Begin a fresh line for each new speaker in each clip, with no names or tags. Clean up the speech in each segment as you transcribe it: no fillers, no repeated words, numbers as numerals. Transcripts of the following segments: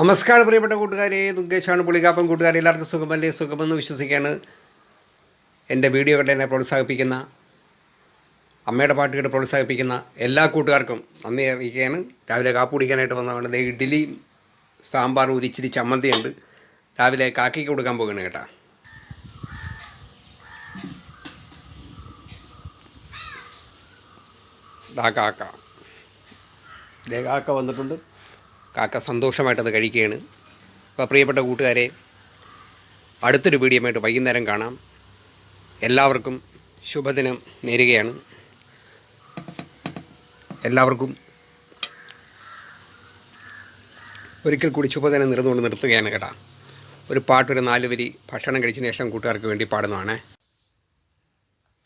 നമസ്കാരം പ്രിയപ്പെട്ട കൂട്ടുകാരെ, ദുർഗേശാണ് പുളികാപ്പൻ. കൂട്ടുകാരെ എല്ലാവർക്കും സുഖമല്ലേ? സുഖമെന്ന് വിശ്വസിക്കുകയാണ്. എൻ്റെ വീഡിയോ കണ്ട് എന്നെ പ്രോത്സാഹിപ്പിക്കുന്ന, അമ്മയുടെ പാട്ട് കേട്ട് പ്രോത്സാഹിപ്പിക്കുന്ന എല്ലാ കൂട്ടുകാർക്കും നന്ദി അറിയിക്കുകയാണ്. രാവിലെ കാപ്പി കുടിക്കാനായിട്ട് വന്നതാണ്. ഇഡ്ഡലി, സാമ്പാർ, ഇച്ചിരി ചമ്മന്തിയുണ്ട്. രാവിലെ കാക്കിക്ക് കൊടുക്കാൻ പോകുകയാണ് കേട്ടോ. കാക്ക വന്നിട്ടുണ്ട്. കാക്ക സന്തോഷമായിട്ടത് കഴിക്കുകയാണ്. അപ്പോൾ പ്രിയപ്പെട്ട കൂട്ടുകാരെ, അടുത്തൊരു വീഡിയോയുമായിട്ട് വൈകുന്നേരം കാണാം. എല്ലാവർക്കും ശുഭദിനം നേരുകയാണ്. എല്ലാവർക്കും ഒരിക്കൽ കൂടി ശുഭദിനം നേർന്നുകൊണ്ട് നിർത്തുകയാണ് കേട്ടോ. ഒരു പാട്ടൊരു 4 വരി ഭക്ഷണം കഴിച്ചതിന് ശേഷം കൂട്ടുകാർക്ക് വേണ്ടി പാടുന്നതാണ്.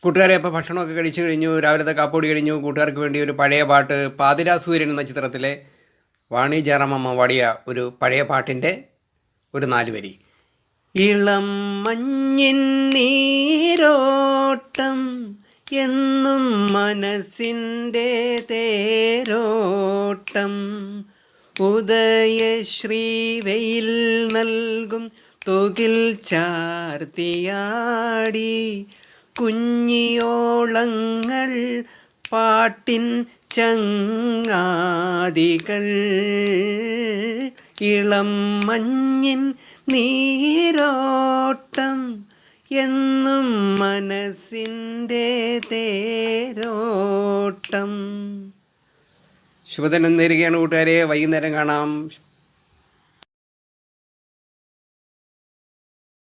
കൂട്ടുകാരെ, അപ്പോൾ ഭക്ഷണമൊക്കെ കഴിച്ചു കഴിഞ്ഞു. രാവിലത്തെ കാപ്പോടി കഴിഞ്ഞു. കൂട്ടുകാർക്ക് വേണ്ടി ഒരു പഴയ പാട്ട്, പാതിരാ സൂര്യൻ എന്ന ചിത്രത്തിലെ വാണി ജയറാമമ്മ പാടിയ ഒരു പഴയ പാട്ടിൻ്റെ ഒരു 4 വരി. ഇളം മഞ്ഞിൻ നീരോട്ടം എന്നും മനസ്സിൻ്റെ തേരോട്ടം, ഉദയശ്രീ വെയിൽ നൽകും തുകിൽ ചാർത്തിയാടി, കുഞ്ഞിയോളങ്ങൾ പാട്ടിൻ ചങ്ങാതികൾ, ഇളം മഞ്ഞിൻ നീരോട്ടം എന്നും മനസ്സിൻ്റെ തേരോട്ടം. ശുഭദിനം നേരുകയാണ് കൂട്ടുകാരെ. വൈകുന്നേരം കാണാം.